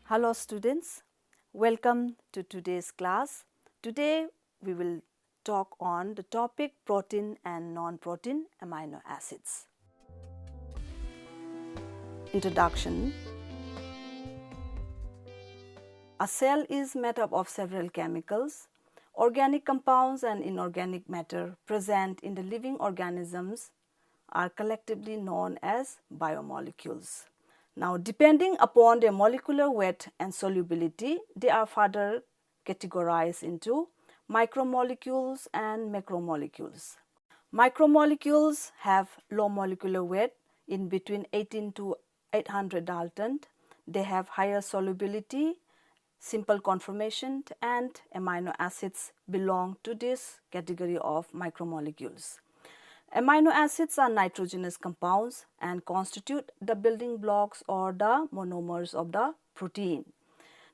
Hello students, welcome to today's class. Today we will talk on the topic protein and non-protein amino acids. Introduction. A cell is made up of several chemicals. Organic compounds and inorganic matter present in the living organisms are collectively known as biomolecules. Now, depending upon their molecular weight and solubility, they are further categorized into micromolecules and macromolecules. Micromolecules have low molecular weight in between 18 to 800 Dalton. They have higher solubility, simple conformation, and amino acids belong to this category of micromolecules. Amino acids are nitrogenous compounds and constitute the building blocks or the monomers of the protein.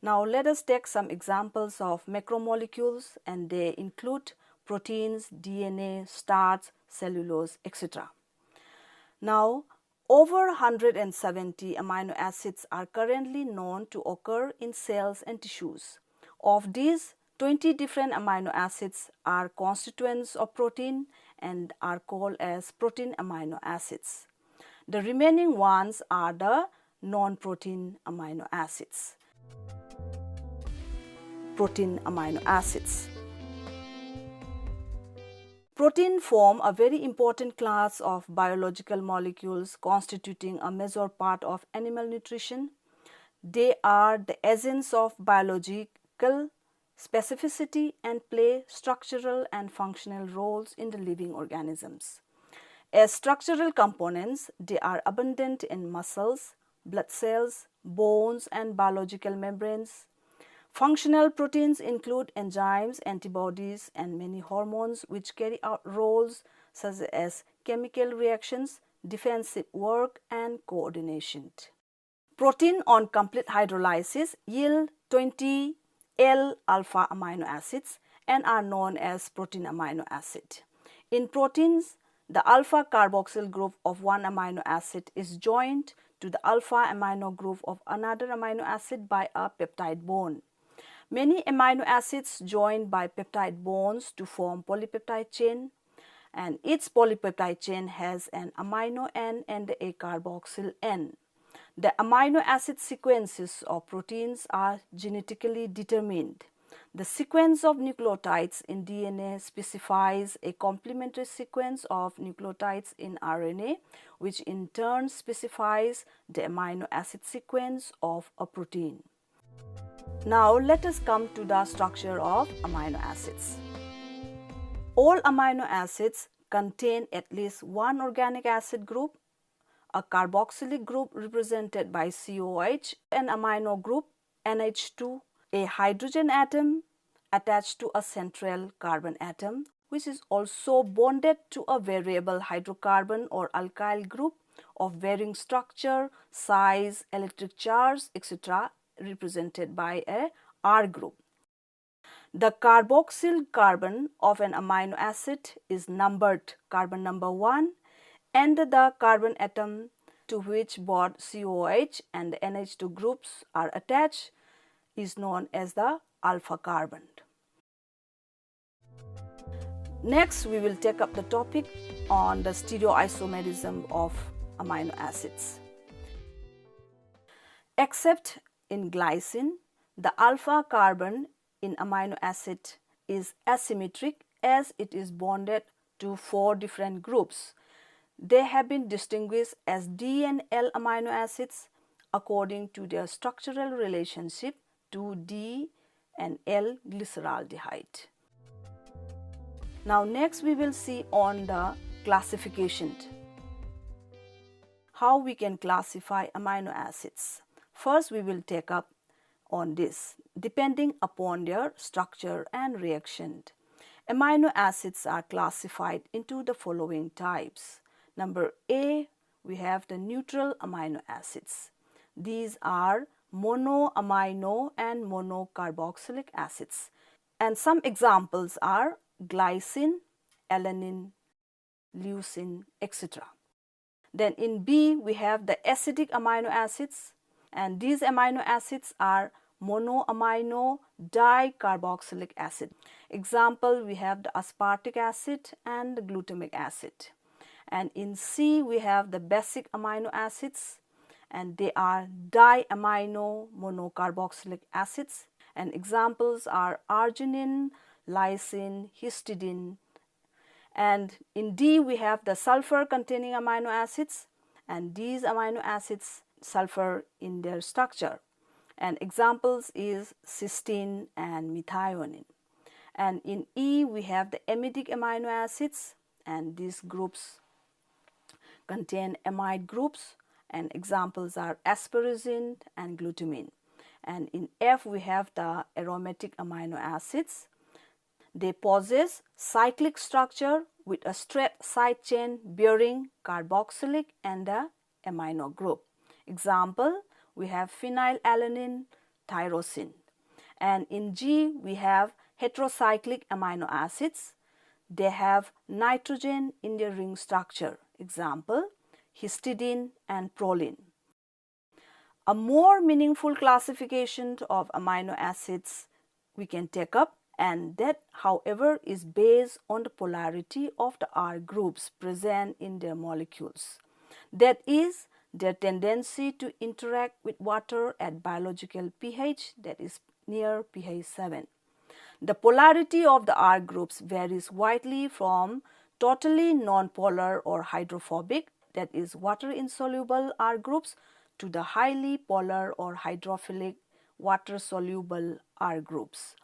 Now let us take some examples of macromolecules, and they include proteins, DNA, starch, cellulose, etc. Now over 170 amino acids are currently known to occur in cells and tissues. Of these, 20 different amino acids are constituents of protein and are called as protein amino acids. The remaining ones are the non-protein amino acids. Protein amino acids. Protein form a very important class of biological molecules constituting a major part of animal nutrition. They are the agents of biological specificity and play structural and functional roles in the living organisms. As structural components, they are abundant in muscles, blood cells, bones, and biological membranes. Functional proteins include enzymes, antibodies, and many hormones which carry out roles such as chemical reactions, defensive work, and coordination. Protein on complete hydrolysis yield 20 L-alpha amino acids and are known as protein amino acid. In proteins, the alpha carboxyl group of one amino acid is joined to the alpha amino group of another amino acid by a peptide bond. Many amino acids join by peptide bonds to form polypeptide chain, and each polypeptide chain has an amino N and a carboxyl N. The amino acid sequences of proteins are genetically determined. The sequence of nucleotides in DNA specifies a complementary sequence of nucleotides in RNA, which in turn specifies the amino acid sequence of a protein. Now let us come to the structure of amino acids. All amino acids contain at least one organic acid group, a carboxylic group represented by COH, an amino group NH2, a hydrogen atom attached to a central carbon atom, which is also bonded to a variable hydrocarbon or alkyl group of varying structure, size, electric charge, etc., represented by a R group. The carboxyl carbon of an amino acid is numbered carbon number 1, and the carbon atom to which both COH and the NH2 groups are attached is known as the alpha carbon. Next, we will take up the topic on the stereoisomerism of amino acids. Except in glycine, the alpha carbon in amino acid is asymmetric as it is bonded to 4 different groups. They have been distinguished as D and L amino acids according to their structural relationship to D and L glyceraldehyde. Now next we will see on the classification. How we can classify amino acids. First we will take up on this depending upon their structure and reaction. Amino acids are classified into the following types. Number A, we have the neutral amino acids. These are monoamino and monocarboxylic acids. And some examples are glycine, alanine, leucine, etc. Then in B, we have the acidic amino acids. and these amino acids are monoamino dicarboxylic acid. Example, we have the aspartic acid and the glutamic acid. And in C, we have the basic amino acids, and they are diamino monocarboxylic acids. And examples are arginine, lysine, histidine. And in D, we have the sulfur containing amino acids, and these amino acids sulfur in their structure. And examples is cysteine and methionine. And in E, we have the amidic amino acids, and these groups contain amide groups, and examples are asparagine and glutamine. And in F, we have the aromatic amino acids. They possess cyclic structure with a straight side chain bearing carboxylic and the amino group. Example, we have phenylalanine, tyrosine. And in G, we have heterocyclic amino acids. They have nitrogen in their ring structure. Example, histidine and proline. A more meaningful classification of amino acids we can take up, and that, however, is based on the polarity of the R groups present in their molecules. That is, their tendency to interact with water at biological pH, that is near pH 7. The polarity of the R groups varies widely from totally nonpolar or hydrophobic, that is water-insoluble R groups, to the highly polar or hydrophilic water-soluble R groups.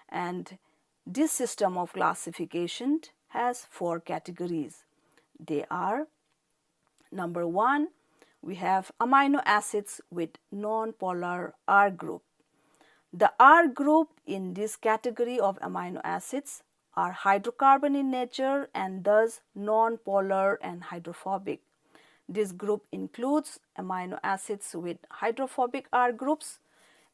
And this system of classification has 4 categories. They are: number 1, we have amino acids with non-polar R group. The R group in this category of amino acids are hydrocarbon in nature and thus non-polar and hydrophobic. This group includes amino acids with hydrophobic R groups,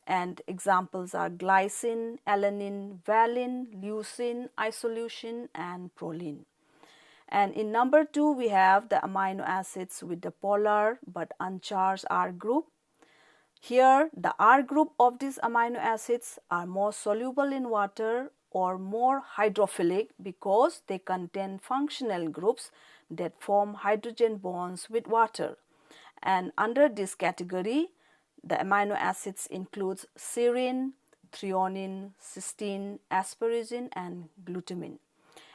and examples are glycine, alanine, valine, leucine, isoleucine, and proline. And in number 2, we have the amino acids with the polar but uncharged R group. Here, the R group of these amino acids are more soluble in water or more hydrophilic because they contain functional groups that form hydrogen bonds with water. And under this category, the amino acids includes serine, threonine, cysteine, asparagine, and glutamine.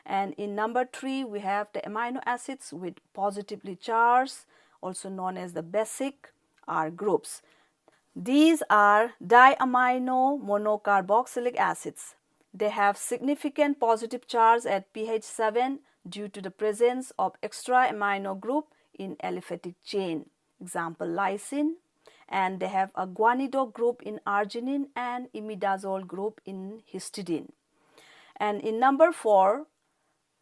And in number 3, we have the amino acids with positively charged, also known as the basic R groups. These are diamino monocarboxylic acids. They have significant positive charge at pH 7 due to the presence of extra amino group in aliphatic chain. Example, lysine. And they have a guanido group in arginine and imidazole group in histidine. And in number 4,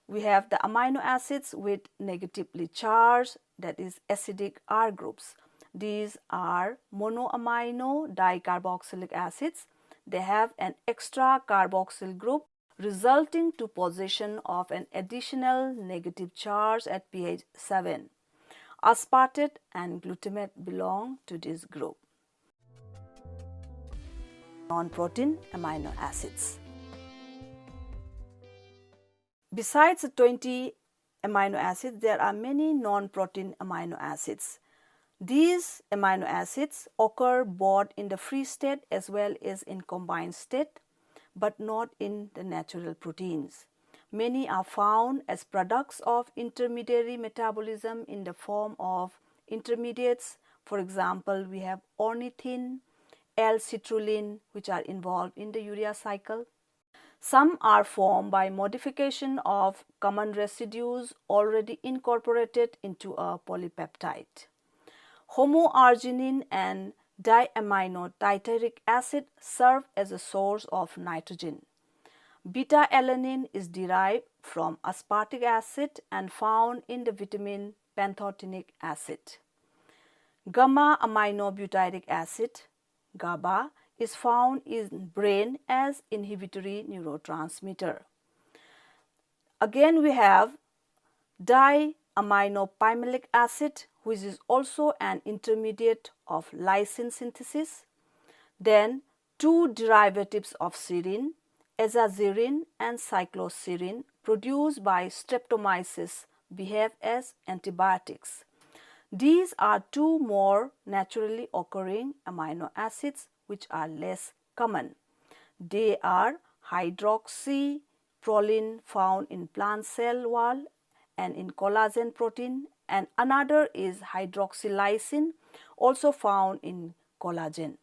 we have the amino acids with negatively charged, that is acidic R groups. These are monoamino dicarboxylic acids. They have an extra carboxyl group resulting to possession of an additional negative charge at pH 7. Aspartate and glutamate belong to this group. Non-protein amino acids. Besides the 20 amino acids, there are many non-protein amino acids. These amino acids occur both in the free state as well as in combined state, but not in the natural proteins. Many are found as products of intermediary metabolism in the form of intermediates. For example, we have ornithine, L-citrulline, which are involved in the urea cycle. Some are formed by modification of common residues already incorporated into a polypeptide. Homoarginine and diamino titaric acid serve as a source of nitrogen. Beta-alanine is derived from aspartic acid and found in the vitamin pantothenic acid. Gamma-aminobutyric acid, GABA, is found in brain as inhibitory neurotransmitter. Again, we have aminopimelic acid, which is also an intermediate of lysine synthesis. Then 2 derivatives of serine, azathioprine and cycloserine, produced by streptomyces, behave as antibiotics. These are 2 more naturally occurring amino acids which are less common. They are hydroxyproline, found in plant cell wall and in collagen protein, and another is hydroxylysine, also found in collagen.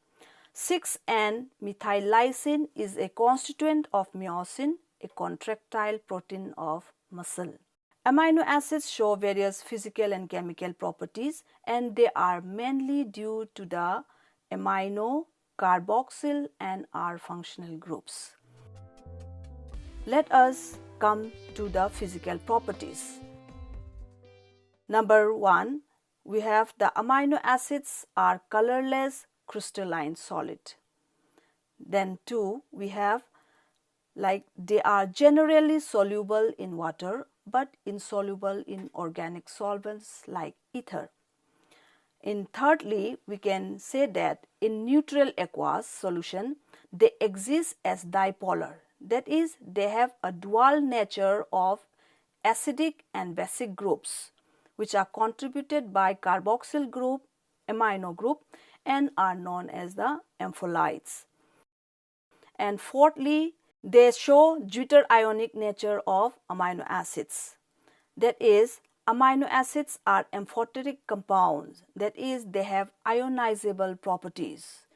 6N-methyllysine is a constituent of myosin, a contractile protein of muscle. Amino acids show various physical and chemical properties, and they are mainly due to the amino, carboxyl and R functional groups. Let us come to the physical properties. Number 1, we have the amino acids are colorless crystalline solid. Then 2, we have they are generally soluble in water but insoluble in organic solvents like ether. Thirdly, we can say that in neutral aqueous solution, they exist as dipolar. That is, they have a dual nature of acidic and basic groups, which are contributed by carboxyl group, amino group, and are known as the ampholites. And fourthly, they show deuterionic nature of amino acids. That is, amino acids are amphoteric compounds. That is, they have ionizable properties.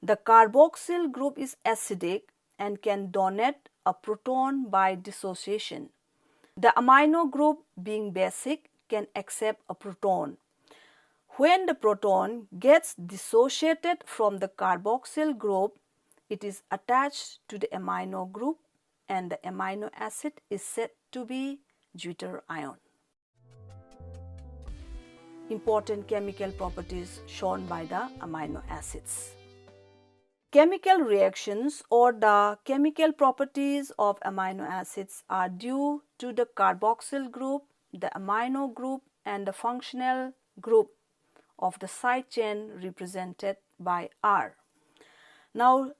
The carboxyl group is acidic and can donate a proton by dissociation. The amino group, being basic, can accept a proton. When the proton gets dissociated from the carboxyl group, it is attached to the amino group and the amino acid is said to be deuterion. Important chemical properties shown by the amino acids. Chemical reactions or the chemical properties of amino acids are due to the carboxyl group, the amino group and the functional group of the side chain represented by R. Now,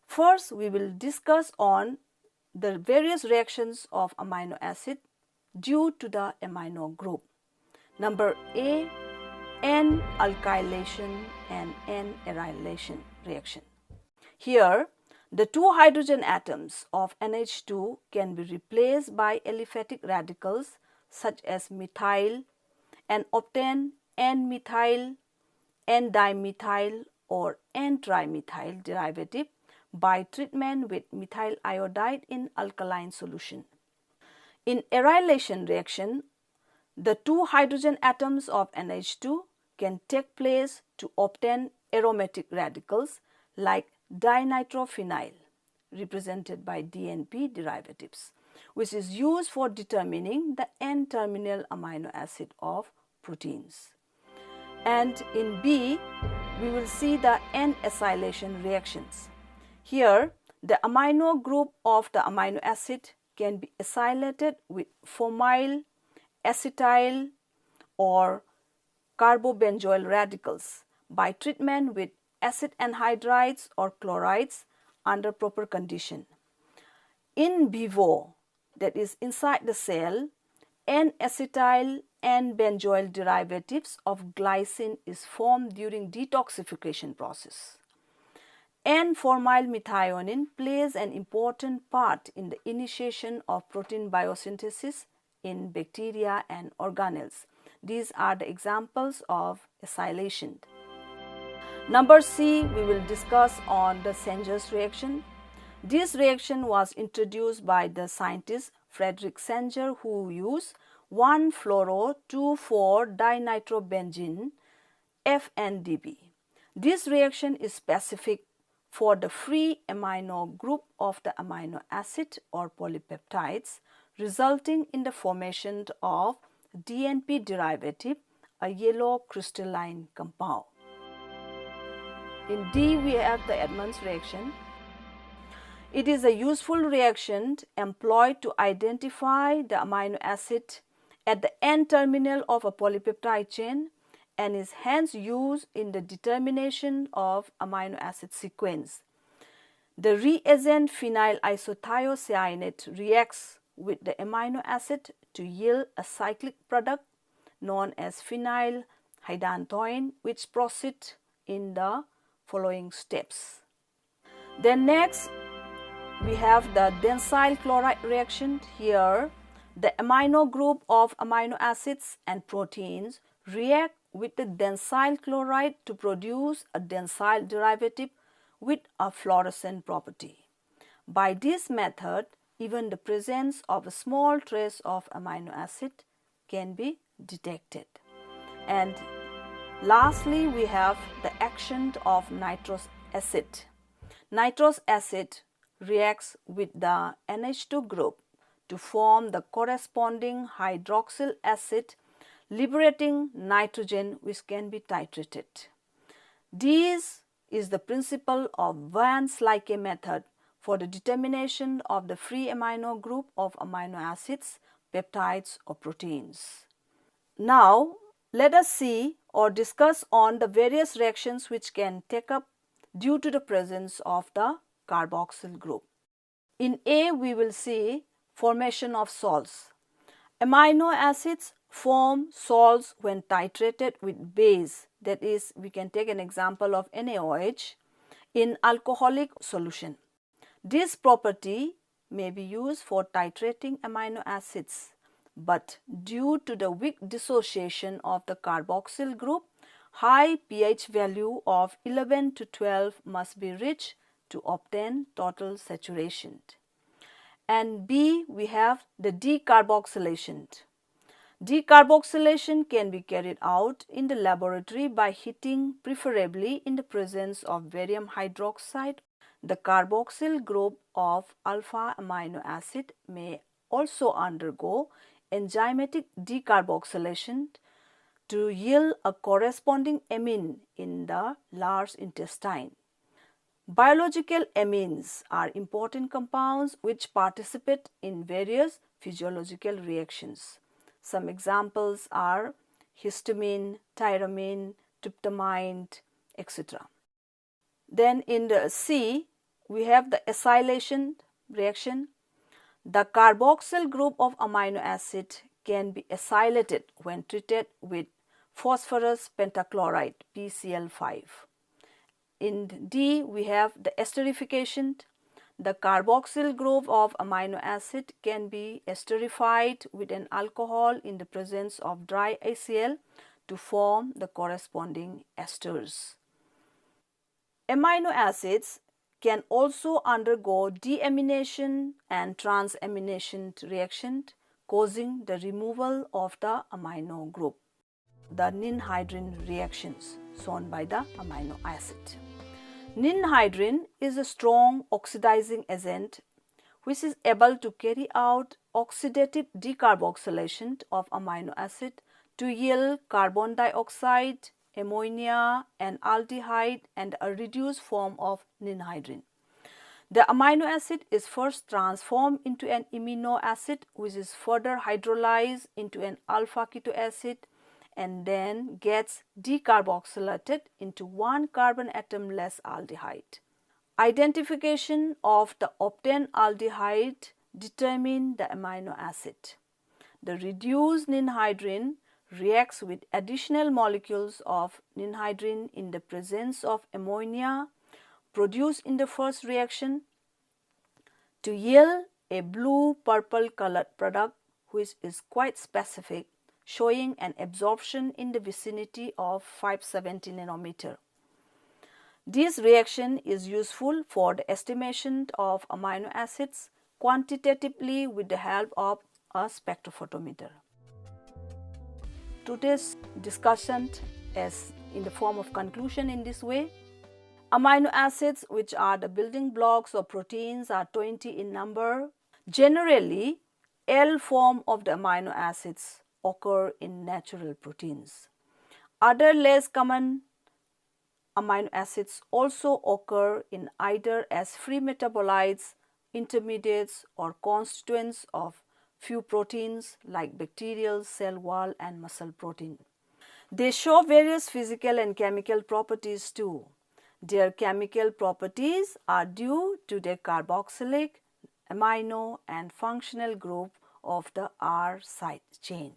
first we will discuss on the various reactions of amino acid due to the amino group. Number A, N-alkylation and N-arylation reaction. Here, the 2 hydrogen atoms of NH2 can be replaced by aliphatic radicals such as methyl and obtain N-methyl, N-dimethyl or N-trimethyl derivative by treatment with methyl iodide in alkaline solution. In arylation reaction, the 2 hydrogen atoms of NH2 can take place to obtain aromatic radicals like dinitrophenyl, represented by DNP derivatives, which is used for determining the N-terminal amino acid of proteins. And in B, we will see the N-acylation reactions. Here, the amino group of the amino acid can be acylated with formyl, acetyl or carbobenzoyl radicals by treatment with acid anhydrides or chlorides under proper condition. In vivo, that is inside the cell, N-acetyl and benzoyl derivatives of glycine is formed during detoxification process. N-formyl methionine plays an important part in the initiation of protein biosynthesis in bacteria and organelles. These are the examples of acylation. Number C, we will discuss on the Sanger's reaction. This reaction was introduced by the scientist Frederick Sanger, who used 1-fluoro-2,4-dinitrobenzene FNDB. This reaction is specific for the free amino group of the amino acid or polypeptides, resulting in the formation of DNP derivative, a yellow crystalline compound. In D, we have the Edmonds reaction. It is a useful reaction employed to identify the amino acid at the end terminal of a polypeptide chain and is hence used in the determination of amino acid sequence. The reagent phenyl isothiocyanate reacts with the amino acid to yield a cyclic product known as phenyl hydantoin, which proceeds in the following steps. Then next we have the densyl chloride reaction. Here the amino group of amino acids and proteins react with the densyl chloride to produce a densyl derivative with a fluorescent property. By this method, even the presence of a small trace of amino acid can be detected. And lastly, we have the action of nitrous acid. Nitrous acid reacts with the NH2 group to form the corresponding hydroxyl acid, liberating nitrogen, which can be titrated. This is the principle of Van Slyke method for the determination of the free amino group of amino acids, peptides or proteins. Now, let us see or discuss on the various reactions which can take up due to the presence of the carboxyl group. In A, we will see formation of salts. Amino acids form salts when titrated with base, that is, we can take an example of NaOH in alcoholic solution. This property may be used for titrating amino acids, but due to the weak dissociation of the carboxyl group, high pH value of 11 to 12 must be reached to obtain total saturation. And B, we have the decarboxylation. Decarboxylation can be carried out in the laboratory by heating, preferably in the presence of barium hydroxide. The carboxyl group of alpha amino acid may also undergo enzymatic decarboxylation to yield a corresponding amine in the large intestine. Biological amines are important compounds which participate in various physiological reactions. Some examples are histamine, tyramine, tryptamine, etc. Then in the C, we have the acylation reaction. The carboxyl group of amino acid can be acylated when treated with phosphorus pentachloride PCl5. In D, we have the esterification. The carboxyl group of amino acid can be esterified with an alcohol in the presence of dry HCl to form the corresponding esters. Amino acids can also undergo deamination and transamination reaction, causing the removal of the amino group. The Ninhydrin reactions shown by the amino acid. Ninhydrin is a strong oxidizing agent which is able to carry out oxidative decarboxylation of amino acid to yield carbon dioxide, ammonia and aldehyde and a reduced form of ninhydrin. The amino acid is first transformed into an amino acid which is further hydrolyzed into an alpha keto acid and then gets decarboxylated into one carbon atom less aldehyde. Identification of the obtained aldehyde determine the amino acid. The reduced ninhydrin reacts with additional molecules of ninhydrin in the presence of ammonia produced in the first reaction to yield a blue-purple colored product which is quite specific, showing an absorption in the vicinity of 570 nanometer. This reaction is useful for the estimation of amino acids quantitatively with the help of a spectrophotometer. Today's discussion is in the form of conclusion in this way. Amino acids, which are the building blocks of proteins, are 20 in number. Generally, L form of the amino acids occur in natural proteins. Other less common amino acids also occur in either as free metabolites, intermediates or constituents of few proteins like bacterial, cell wall and muscle protein. They show various physical and chemical properties too. Their chemical properties are due to their carboxylic, amino and functional group of the R side chain.